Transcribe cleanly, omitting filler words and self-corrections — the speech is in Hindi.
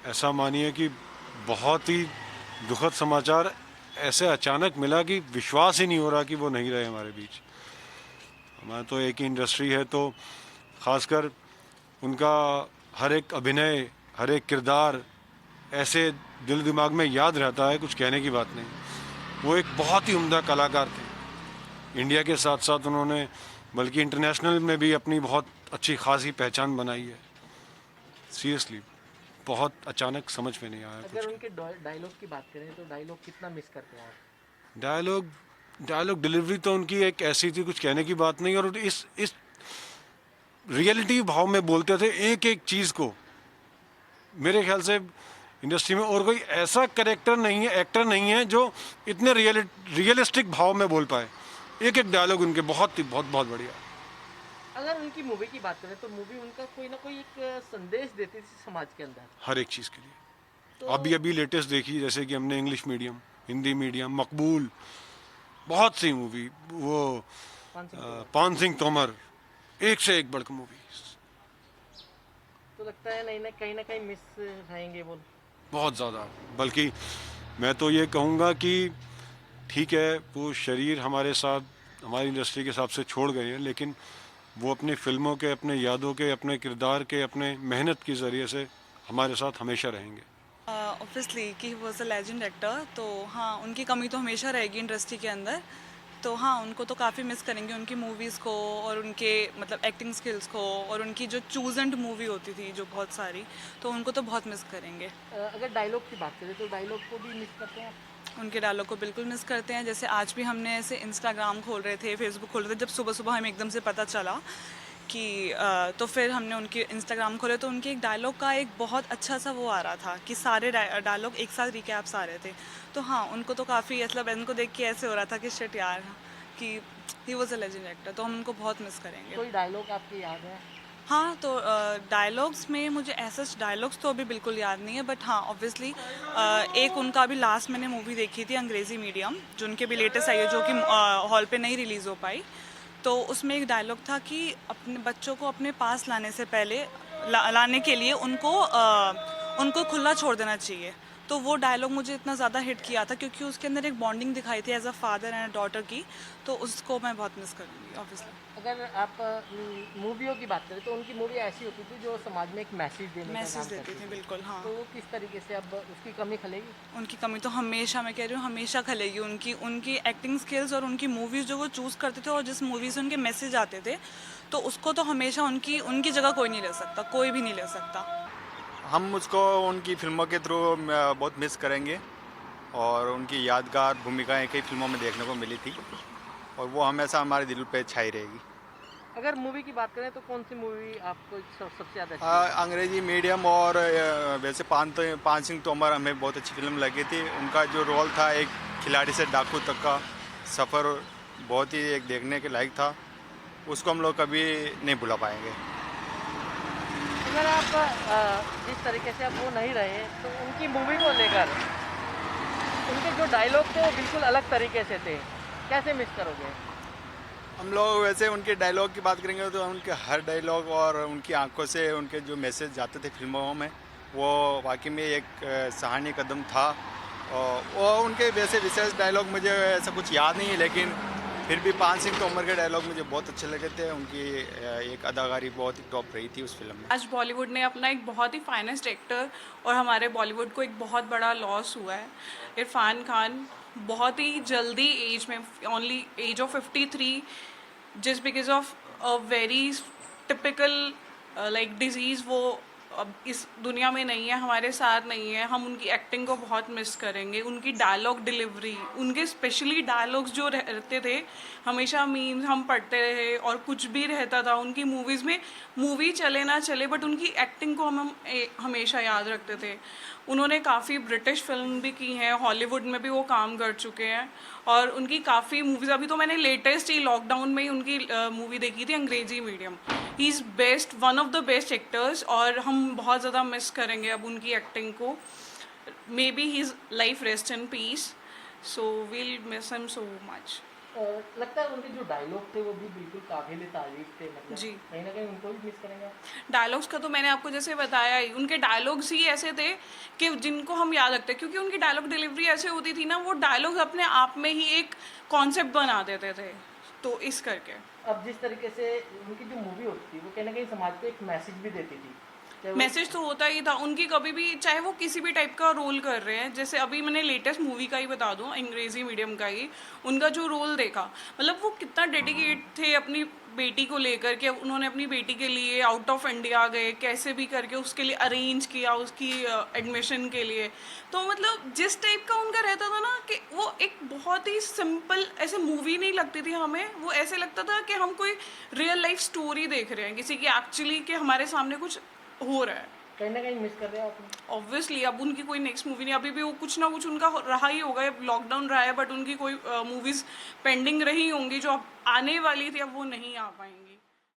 ऐसा मानिए कि बहुत ही दुखद समाचार ऐसे अचानक मिला कि विश्वास ही नहीं हो रहा कि वो नहीं रहे हमारे बीच। हमारा तो एक ही इंडस्ट्री है, तो खासकर उनका हर एक अभिनय, हर एक किरदार ऐसे दिल दिमाग में याद रहता है, कुछ कहने की बात नहीं। वो एक बहुत ही उम्दा कलाकार थे। इंडिया के साथ साथ उन्होंने बल्कि इंटरनेशनल में भी अपनी बहुत अच्छी खासी पहचान बनाई है। सीरियसली बहुत अचानक समझ में नहीं आया अगर कुछ। उनके डायलॉग की बात करें तो डायलॉग कितना मिस करते हैं आप? डायलॉग डायलॉग डिलीवरी तो उनकी एक ऐसी थी, कुछ कहने की बात नहीं। और इस रियलिटी भाव में बोलते थे एक एक चीज़ को। मेरे ख्याल से इंडस्ट्री में और कोई ऐसा करेक्टर नहीं है, एक्टर नहीं है जो इतने रियलिस्टिक भाव में बोल पाए। एक एक डायलॉग उनके बहुत ही बहुत बहुत बढ़िया। अगर उनकी मूवी की बात करें तो मूवी उनका कोई ना कोई एक संदेश देती थी समाज के अंदर। हर एक चीज़ के लिए। तो अभी अभी लेटेस्ट देखी, जैसे कि हमने इंग्लिश मीडियम, हिंदी मीडियम, मकबूल, बहुत सी मूवी, वो पान सिंह तोमर, पान सिंह तोमर, एक से एक बढ़कर मूवी। तो लगता है नहीं ना कहीं मिस रहेंगे वो। बहुत ज़्यादा। बल्कि मैं तो ये कहूँगा कि ठीक है, वो शरीर हमारे साथ, हमारी इंडस्ट्री के हिसाब से छोड़ गए हैं, लेकिन वो अपनी फिल्मों के, अपने यादों के, अपने किरदार के, अपने मेहनत के ज़रिए से हमारे साथ हमेशा रहेंगे। ऑब्वियसली कि he was a legend actor, तो हाँ उनकी कमी तो हमेशा रहेगी इंडस्ट्री के अंदर। तो हाँ उनको तो काफ़ी मिस करेंगे, उनकी मूवीज़ को और उनके मतलब एक्टिंग स्किल्स को, और उनकी जो चूज एंड मूवी होती थी जो बहुत सारी, तो उनको तो बहुत मिस करेंगे। अगर डायलॉग की बात करें तो डायलॉग को भी मिस करते हैं आप? उनके डायलॉग को बिल्कुल मिस करते हैं। जैसे आज भी हमने ऐसे इंस्टाग्राम खोल रहे थे, फेसबुक खोल रहे थे, जब सुबह सुबह हमें एकदम से पता चला कि तो फिर हमने उनके इंस्टाग्राम खोले तो उनके एक डायलॉग का एक बहुत अच्छा सा वो आ रहा था कि सारे डायलॉग एक साथ रिकैप्स आ रहे थे। तो हाँ उनको तो काफ़ी मतलब इनको देख के ऐसे हो रहा था कि शिट यार, कि he was a legend actor, तो हम उनको बहुत मिस करेंगे। कोई डायलॉग आपकी याद है? हाँ तो डायलॉग्स में मुझे ऐसा डायलॉग्स तो अभी बिल्कुल याद नहीं है, बट हाँ ऑब्वियसली एक उनका अभी लास्ट मैंने मूवी देखी थी अंग्रेज़ी मीडियम, जो उनके भी लेटेस्ट आई है, जो कि हॉल पे नहीं रिलीज़ हो पाई। तो उसमें एक डायलॉग था कि अपने बच्चों को अपने पास लाने से पहले लाने के लिए उनको खुला छोड़ देना चाहिए। तो वो डायलॉग मुझे इतना ज़्यादा हिट किया था क्योंकि उसके अंदर एक बॉन्डिंग दिखाई थी as a father and daughter की। तो उसको मैं बहुत मिस करूँगी ऑब्वियसली। अगर आप मूवियों की बात करें तो उनकी मूवी ऐसी होती थी जो समाज में एक मैसेज देने का मैसेज काम देती करती थी थी। बिल्कुल, हाँ। तो वो किस तरीके से अब उसकी कमी खलेगी? उनकी कमी तो हमेशा, मैं कह रही हूँ हमेशा खलेगी। उनकी उनकी एक्टिंग स्किल्स और उनकी मूवीज़ जो वो चूज़ करते थे और जिस मूवी से उनके मैसेज आते थे, तो उसको तो हमेशा उनकी उनकी जगह कोई नहीं ले सकता, कोई भी नहीं ले सकता। हम उसको उनकी फ़िल्मों के थ्रू बहुत मिस करेंगे, और उनकी यादगार भूमिकाएं कई फ़िल्मों में देखने को मिली थी, और वो हमेशा हमारे दिल पे छाई रहेगी। अगर मूवी की बात करें तो कौन सी मूवी आपको सबसे ज़्यादा अच्छी लगी? अंग्रेजी मीडियम, और वैसे पान सिंह तोमर हमें बहुत अच्छी फिल्म लगी थी। उनका जो रोल था एक खिलाड़ी से डाकू तक का सफ़र, बहुत ही एक देखने के लायक था। उसको हम लोग कभी नहीं भुला पाएंगे। अगर आप जिस तरीके से अब वो नहीं रहे तो उनकी मूवी को लेकर उनके जो डायलॉग थे वो बिल्कुल अलग तरीके से थे, कैसे मिस करोगे? हम लोग वैसे उनके डायलॉग की बात करेंगे तो उनके हर डायलॉग और उनकी आंखों से उनके जो मैसेज जाते थे फिल्मों में, वो वाकई में एक सराहनीय कदम था। और वो उनके वैसे विशेष डायलॉग मुझे ऐसा कुछ याद नहीं है, लेकिन फिर भी पान सिंह तोमर के डायलॉग मुझे बहुत अच्छे लगे थे। उनकी एक अदाकारी बहुत ही टॉप रही थी उस फिल्म में। आज बॉलीवुड ने अपना एक बहुत ही फाइनेस्ट एक्टर, और हमारे बॉलीवुड को एक बहुत बड़ा लॉस हुआ है। इरफान खान बहुत ही जल्दी एज में, only age of 53, just because of a very typical like disease, वो अब इस दुनिया में नहीं है, हमारे साथ नहीं है। हम उनकी एक्टिंग को बहुत मिस करेंगे, उनकी डायलॉग डिलीवरी, उनके स्पेशली डायलॉग्स जो रहते थे, हमेशा मीम्स हम पढ़ते रहे और कुछ भी रहता था उनकी मूवीज़ में। मूवी चले ना चले बट उनकी एक्टिंग को हम हमेशा याद रखते थे। उन्होंने काफ़ी ब्रिटिश फिल्म भी की हैं, हॉलीवुड में भी वो काम कर चुके हैं, और उनकी काफ़ी मूवीज़, अभी तो मैंने लेटेस्ट ही लॉकडाउन में ही उनकी मूवी देखी थी अंग्रेजी medium. He is best, one of the best actors, और हम बहुत ज़्यादा मिस करेंगे अब उनकी एक्टिंग को। Maybe his life rest in peace, so we'll miss him so much. लगता है उनके जो डायलॉग थे वो भी बिल्कुल काबिल तारीफ थे, मतलब जी। कहीं ना कहीं उनको भी मिस करेंगे आप? डायलॉग्स का तो मैंने आपको जैसे बताया ही, उनके डायलॉग्स ही ऐसे थे कि जिनको हम याद रखते हैं, क्योंकि उनकी डायलॉग डिलीवरी ऐसे होती थी ना, वो डायलॉग्स अपने आप में ही एक कॉन्सेप्ट बना देते थे, तो इस करके। अब जिस तरीके से उनकी जो मूवी होती थी वो कहीं ना कहीं समाज को एक मैसेज भी देती थी, चाहे वो- मैसेज तो होता ही था उनकी, कभी भी चाहे वो किसी भी टाइप का रोल कर रहे हैं, जैसे अभी मैंने लेटेस्ट मूवी का ही बता दूं, अंग्रेजी मीडियम का ही, उनका जो रोल देखा, मतलब वो कितना डेडिकेट थे अपनी बेटी को लेकर के, उन्होंने अपनी बेटी के लिए आउट ऑफ इंडिया गए, कैसे भी करके उसके लिए अरेंज किया उसकी एडमिशन के लिए। तो मतलब जिस टाइप का उनका रहता था ना, कि वो एक बहुत ही सिंपल ऐसे मूवी नहीं लगती थी हमें, वो ऐसे लगता था कि हम कोई रियल लाइफ स्टोरी देख रहे हैं किसी की, एक्चुअली कि हमारे सामने कुछ हो रहा है। कहीं ना कहीं मिस कर रहे हो आप? ऑब्वियसली अब उनकी कोई नेक्स्ट मूवी नहीं, अभी भी वो कुछ ना कुछ उनका रहा ही होगा, लॉकडाउन रहा है, बट उनकी कोई मूवीज पेंडिंग रही होंगी जो अब आने वाली थी, अब वो नहीं आ पाएंगी।